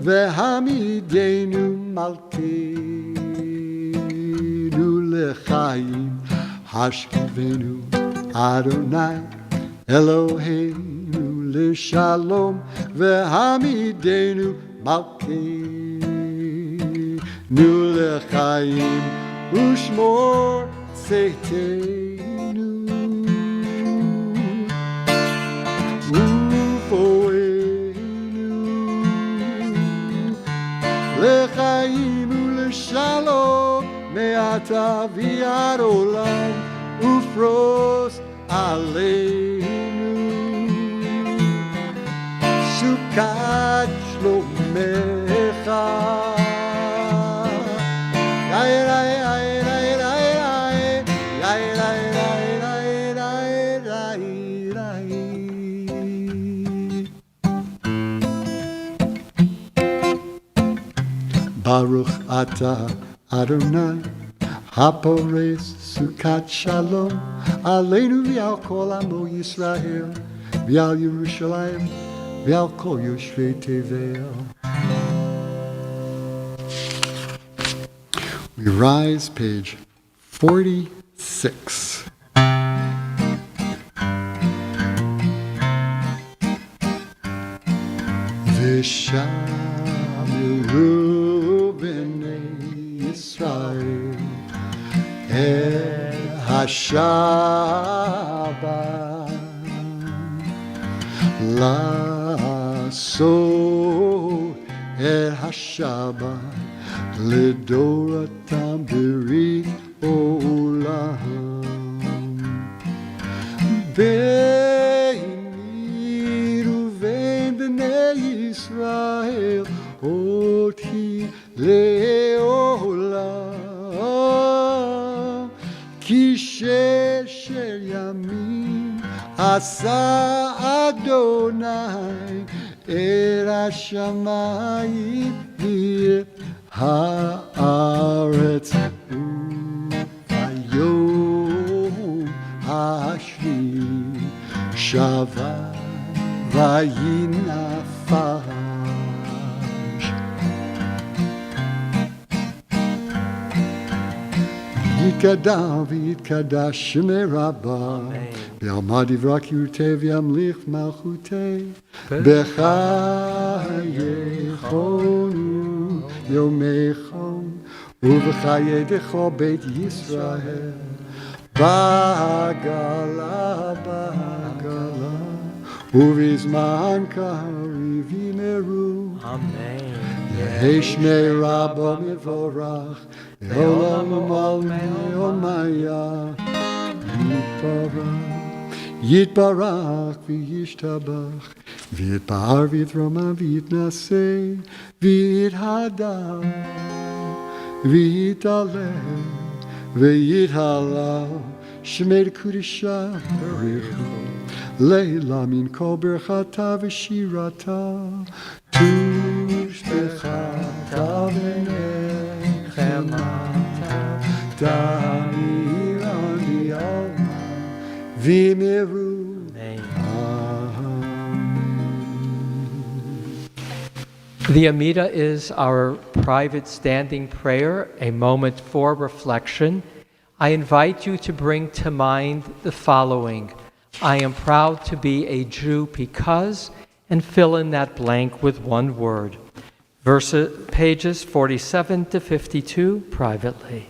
A: Vehamidenu Malkeinu Lechaim. Hashkivenu Adonai Eloheinu Lishalom Vehamidenu Malkeinu Lechaim. Ushmor Tzeitenu Ufoenu Lechaim U'Leshalom Me'ata v'ad olam Ufros Aleinu Sukat Shlomecha. Baruch atah Adonai, hapores sukat shalom, aleinu v'al kol amo Yisrael, v'al Yerushalayim, v'al kol yoshvei tevel. We rise, page 46. ושמרו בני ישראל השבת לעשות השבת לדורתם ברית עולם ביני ובין בני ישראל אותי לעולם כי ששת ימים עשה אדוני את השמיים ואת הארץ וביום השביעי שבת וינפש יתקדם ויתקדש שמי רבה בעלמא דברה קירותי וימליך מלכותי בחייכון יומכון ובחיי דכל בית ישראל בעגלה ובזמן קריב ימרו יהי שמי רבה מבורך לעולם ומעלמיה יתברך וישתבח ויתפאר ויתרומם ויתנשא ויתהדר ויתעלה ויתהלל שמי קודשה בריחו לילה מן כל ברכתה ושירתה תושבחתה ונחמתה תאמירה דיאלמה וימרו
B: The Amida is our private standing prayer, a moment for reflection. I invite you to bring to mind the following. I am proud to be a Jew because, and fill in that blank with one word. Pages 47 to 52, privately.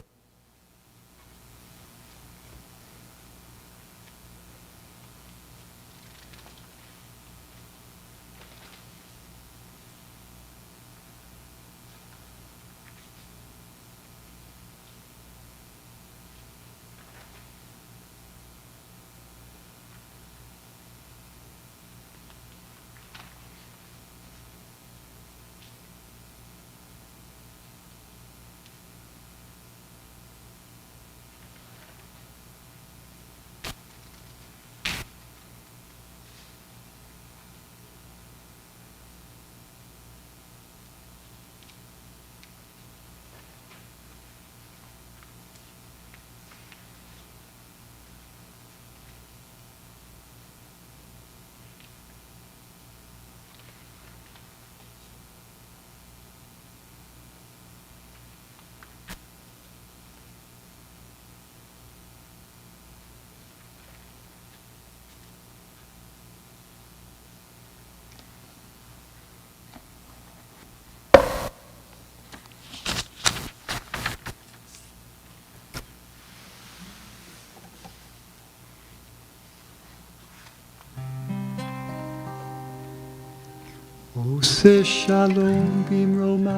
A: עושה שלום במרומיו,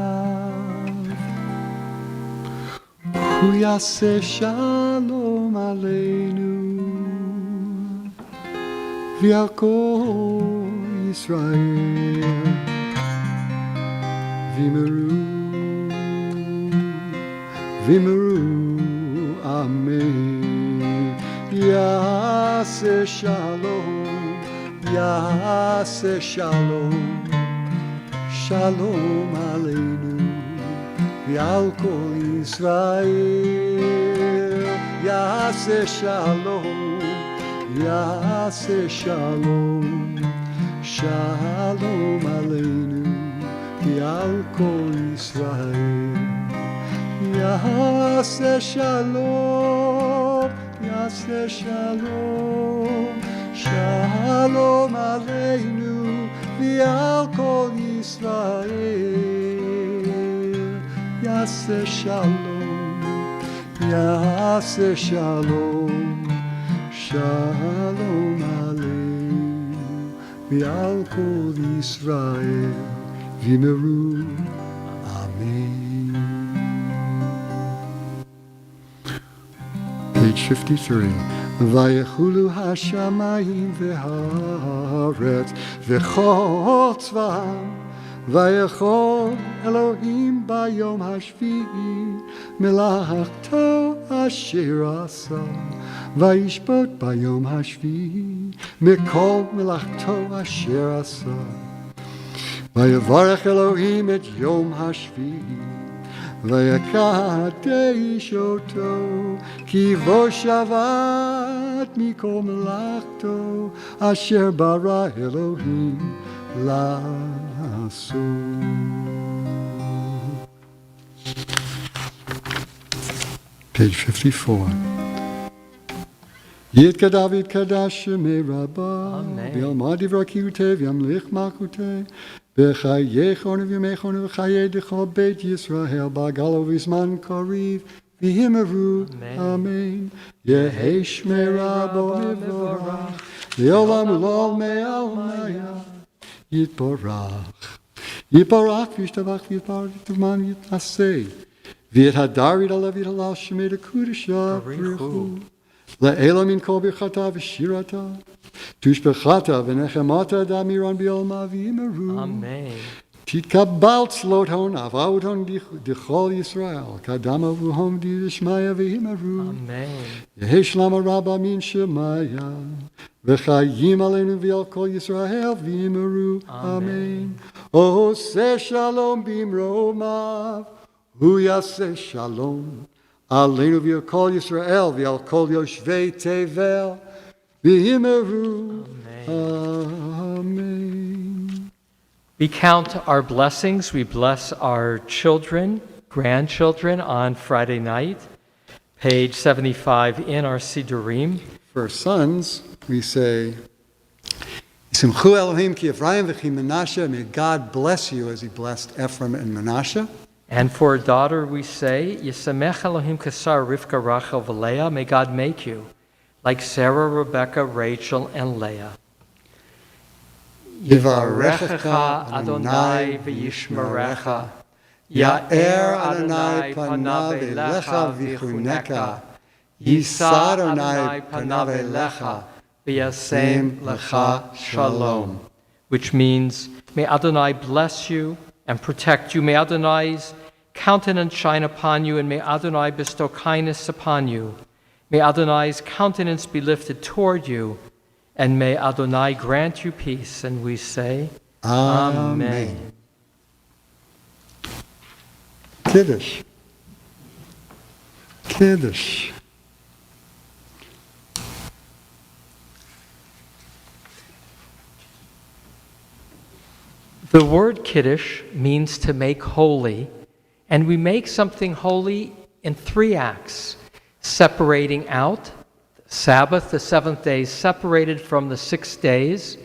A: הוא יעשה שלום עלינו ועל כל ישראל, ואמרו אמן. יעשה שלום, יעשה שלום, שלום עלינו ועל כל ישראל. יעשה שלום, יעשה שלום, שלום עלינו ועל כל ישראל. יעשה שלום, יעשה שלום, שלום עלינו ועל כל ישראל יעשה שלום, יעשה שלום, שלום עלינו ועל כל ישראל ואמרו אמן. Page 53. ויחולו השמיים והארץ וכל צבאם, ויכל אלוהים ביום השביעי מלאכתו אשר עשה, וישפוט ביום השביעי מכל מלאכתו אשר עשה. ויברך אלוהים את יום השביעי ויקדש אותו, כי בו שבת מכל מלאכתו אשר ברא אלוהים לעשות. Page 54. יתקדע ויתקדש שמי רבה, וילמד דברי כיותי וימליך מלכותי, בחייכון ובימיכון וחיי דכל בית ישראל, בעגל ובזמן קריב, ואמרו אמן. יהי שמי רבו מבורך, לעולם ולעולם מעלמיה יתברך. יתברך וישתבח ויתברך ויתמן יתנשא, ויתהדר יתעלה ויתהלל שמי לקודשה ברכו. לאלה מן כל ברכתה ושירתה, תושבחתה ונחמתה דמירן בעלמה ואמרו אמן. תתקבל צלותון אבהותון דכל ישראל, קדם אבוהם דשמיא ואמרו אמן. יהי שלמה רבה מן שמיא, וחיים עלינו ועל כל ישראל ואמרו אמן. עושה שלום במרומיו, הוא יעשה שלום עלינו ועל כל ישראל ועל כל יושבי תבל ואמרו amen.
B: We count our blessings. We bless our children, grandchildren on Friday night, page 75 in our Sidurim.
A: For sons, we say, Simchu Elohim ki Ephraim v'chi Menashe, may God bless you as he blessed Ephraim and Menashe.
B: And for a daughter, we say, Yisamech Elohim Kasar Rivka Rachel v'Leah, may God make you like Sarah, Rebecca, Rachel, and Leah. Yivarechecha Adonai v'yishmerecha, Ya'er Adonai panav elecha v'chuneka, Yisa Adonai panav elecha v'yasem lecha shalom. Which means, may Adonai bless you and protect you. May Adonai's countenance shine upon you, and may Adonai bestow kindness upon you. May Adonai's countenance be lifted toward you, and may Adonai grant you peace. And we say, Amen.
A: Kaddish. Kaddish.
B: The word Kaddish means to make holy, and we make something holy in 3 acts. Separating out, Sabbath, the 7th day, separated from the 6 days.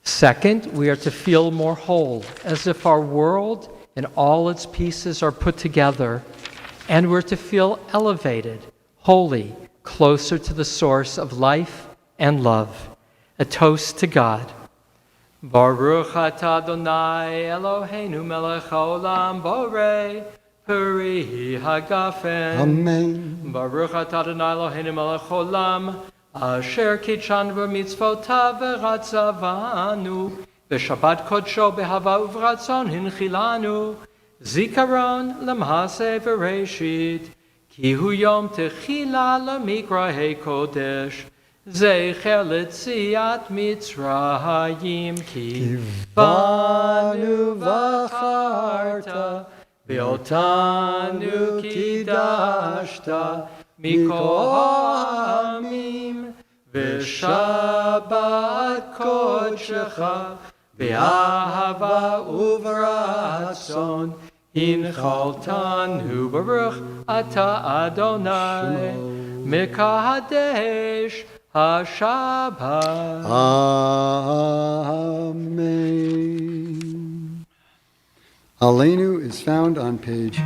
B: Second, we are to feel more whole, as if our world and all its pieces are put together, and we're to feel elevated, holy, closer to the source of life and love. A toast to God. Baruch atah Adonai Eloheinu melech haolam borei peri hagafen.
A: Amen.
B: Baruch atah Adonai Eloheinu melech haolam asher kitshanu b'mitzvotav v'ratzavanu b'shabbat kodsho b'hava uvratzon hinchilanu zikaron lemhaseh v'reshit ki hu yom techila lemikra kodesh Zecher letziat Mitzrayim ki banu v'acharta ve'otanu kidashta mikol ha'amim ve'shabbat kodshecha ve'ahava uvratzon hinchaltanu baruch ata Adonai mekadesh Shabbat.
A: Amen. Aleinu is found on page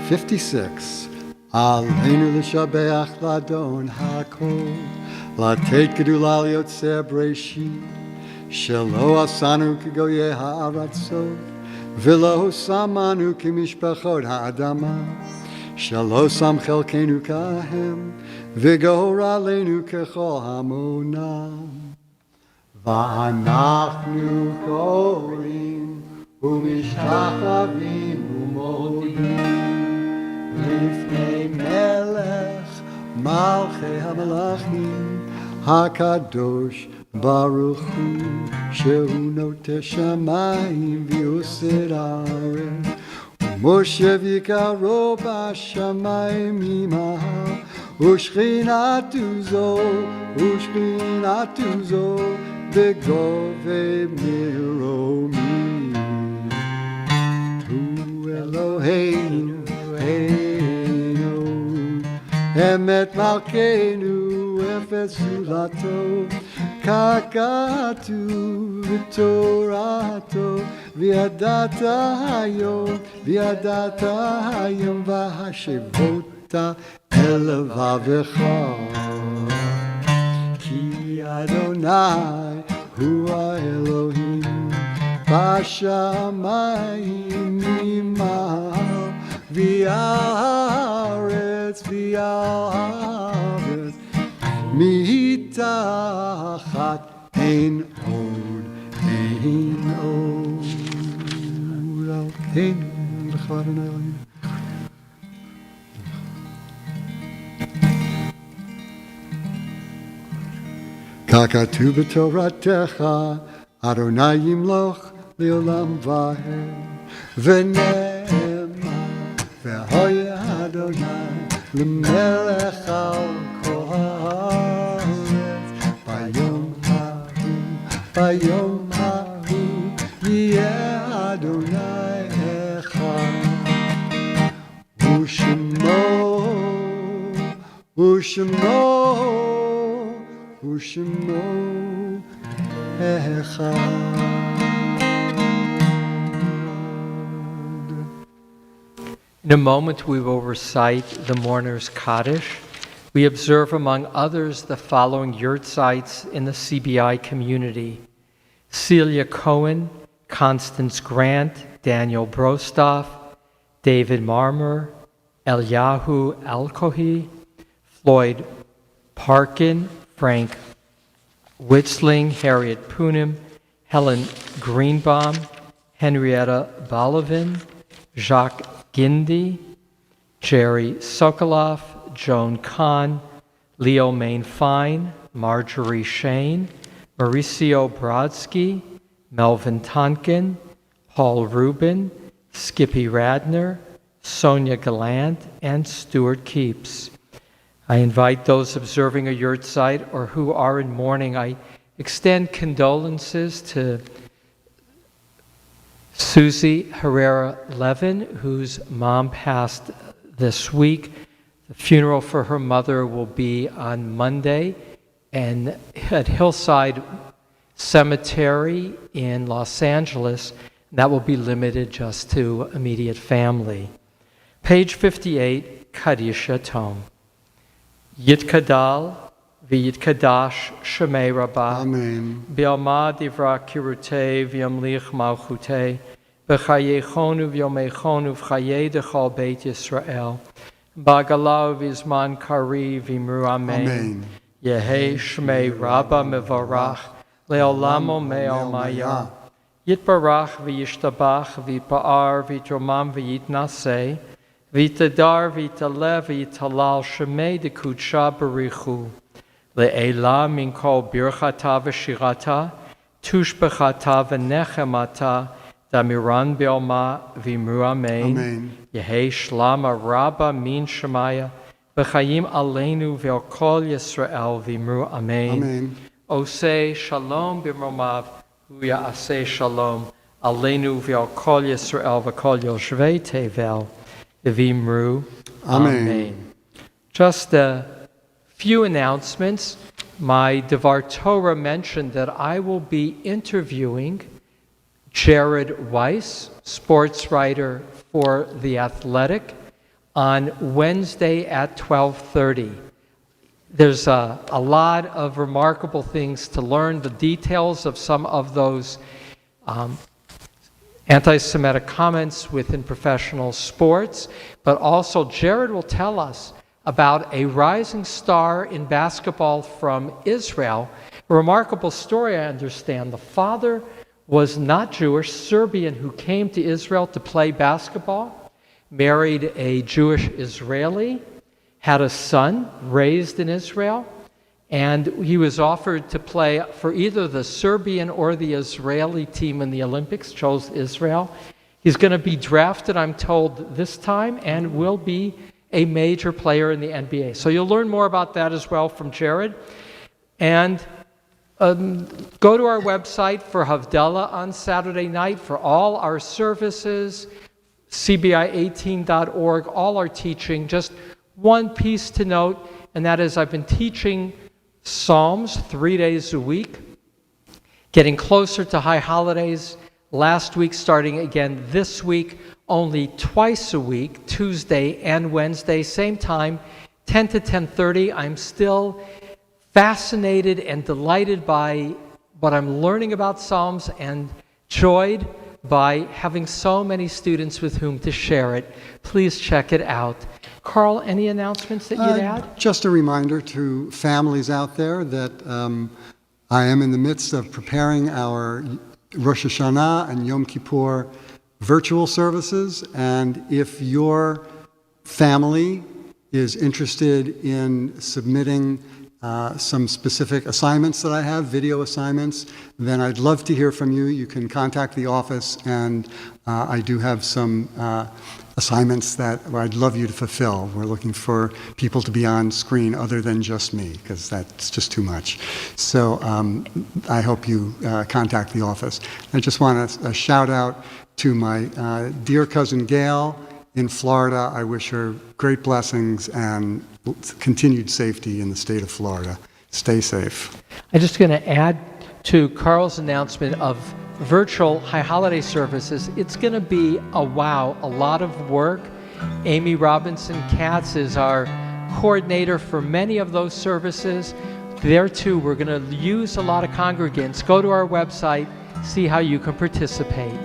A: 56. Aleinu l'shabeach ladon hakol, lateit gedula liotzer breishi, shelo asanu kigoye ha'aratzot, v'lo samanu kimishpachot ha'adama, shelo sam chelkenu kahem, v'gor aleinu kechol hamonam. V'anachnu korim, ומשתחווים ומודים לפני מלך מלכי המלכים הקדוש ברוך הוא שהוא נוטה שמיים ויוסד הארץ ומושב יקרו בשמיים עמהו ושכינתו זו בגובה מרומי Eloheinu, Eloheinu, Emet Malkeinu, Efes Zulato, Kakatu, V'Torato, V'yadata hayom, V'hashevota elvavecha. Ki Adonai hu Elohim, Bashamayim imal v'aretz mitachat ein od Eloheinu l'chad Adonai. Kakatu b'toratecha Adonai yimloch Leolam vaher v'ne'ema v'hoya Adonai l'melech al kol haaretz bayom hahu yeh Adonai echad u'shemo echad.
B: In a moment, we will recite the Mourner's Kaddish. We observe, among others, the following yurtzites in the CBI community: Celia Cohen, Constance Grant, Daniel Brostoff, David Marmer, Eliyahu Alkohi, Floyd Parkin, Frank Witzling, Harriet Poonim, Helen Greenbaum, Henrietta Bolovin, Jacques Gindi, Jerry Sokoloff, Joan Kahn, Leo Main Fine, Marjorie Shane, Mauricio Brodsky, Melvin Tonkin, Paul Rubin, Skippy Radner, Sonia Gallant, and Stuart Keeps. I invite those observing a yurtzeit or who are in mourning. I extend condolences to Susie Herrera Levin, whose mom passed this week. The funeral for her mother will be on Monday and at Hillside Cemetery in Los Angeles. That will be limited just to immediate family. Page 58, Kaddish Yatom. Yitkadal v'yitkadash shemei rabbah.
A: Amen.
B: B'yalma divra kirutei v'yamlich malchutei. B'chayechonu v'yomechonu v'chayei dechol beit Yisrael. B'agalau v'zman kari v'imru amen.
A: Amen.
B: Yehei shmei rabba mevarach le'olamo me'omaya. Yitbarach v'yishtabach v'yitpa'ar v'yitromam v'yitnaseh. V'yitadar v'yitalev v'yitalal shemei dekudsha barichu. Le'ela min kol birchata v'shirata, tushbechata v'nechemata, damiran be'oma v'imru amen.
A: Amen.
B: Yehei shlama rabba min shemaya, b'chayim aleinu ve'al kol Yisrael v'imru amen.
A: Amen.
B: Oseh shalom b'mromav, hu ya'aseh shalom, aleinu ve'al kol Yisrael v'kol yoshvei tevel, v'imru amen. Just a few announcements. My Devar Torah mentioned that I will be interviewing Jared Weiss, sports writer for The Athletic, on Wednesday at 12:30. There's a lot of remarkable things to learn, the details of some of those anti-Semitic comments within professional sports, but also Jared will tell us about a rising star in basketball from Israel. A remarkable story, I understand. The father was not Jewish, Serbian, who came to Israel to play basketball, married a Jewish Israeli, had a son raised in Israel, and he was offered to play for either the Serbian or the Israeli team in the Olympics, chose Israel. He's going to be drafted, I'm told, this time, and will be a major player in the NBA. So you'll learn more about that as well from Jared. And go to our website for Havdalah on Saturday night for all our services, cbi18.org, all our teaching. Just one piece to note, and that is I've been teaching Psalms 3 days a week, getting closer to high holidays. Last week, starting again this week, only twice a week, Tuesday and Wednesday, same time, 10 to 10:30. I'm still fascinated and delighted by what I'm learning about Psalms and joyed by having so many students with whom to share it. Please check it out. Carl, any announcements that you'd add?
A: Just a reminder to families out there that I am in the midst of preparing our Rosh Hashanah and Yom Kippur virtual services, and if your family is interested in submitting some specific assignments that I have, video assignments, then I'd love to hear from you. You can contact the office, and I do have some assignments that I'd love you to fulfill. We're looking for people to be on screen other than just me, because that's just too much. So I hope you contact the office. I just want a shout out to my dear cousin Gail in Florida. I wish her great blessings and continued safety in the state of Florida. Stay safe.
B: I'm just going to add to Carl's announcement of virtual high holiday services. It's going to be a lot of work. Amy Robinson-Katz is our coordinator for many of those services. There too, we're going to use a lot of congregants. Go to our website, see how you can participate.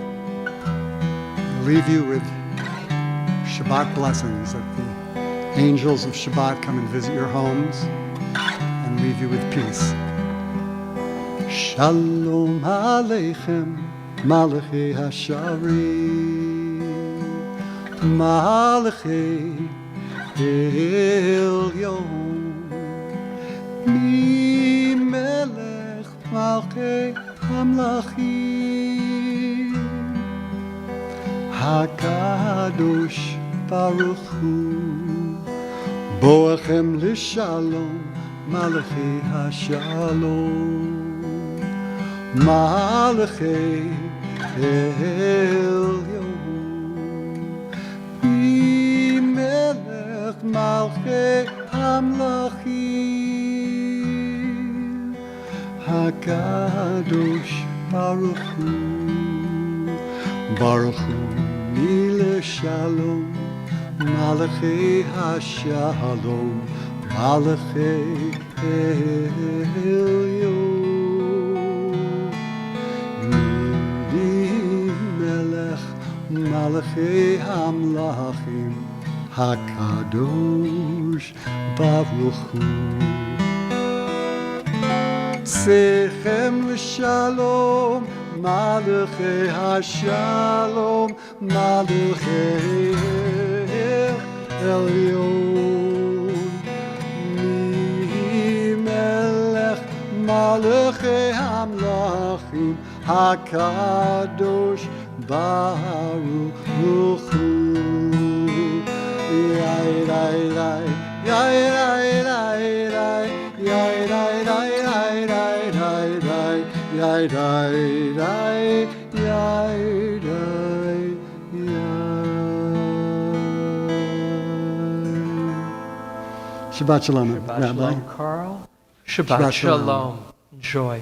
A: I'll leave you with Shabbat blessings, that the angels of Shabbat come and visit your homes and leave you with peace. Shalom Aleichem, Malachei Hasharim, Malachei Elyon, Mi Melech Malchei Hamlachim, HaKadosh Baruch Hu, Boachem L'Shalom, Malachei Hashalom, Malachei Elyon, Melech Malchei Hamlachim, HaKadosh Baruch Hu, Baruch Hu Mileshalom, Malachei Hashalom, Malachei Elyon. Malachei Hamlachim, HaKadosh Baruch Hu. Sechem L'Shalom, Malachei Hashalom, Malachei Elyon. Melech Malachei Hamlachim, HaKadosh Baruch Hu. Yai rai rai, yai rai rai rai, yai rai rai rai rai rai rai, yai rai rai, yai rai yai. Shabbat Shalom,
B: Shabbat
A: Rabbi.
B: Shalom, Carl. Shabbat Shalom. Enjoy.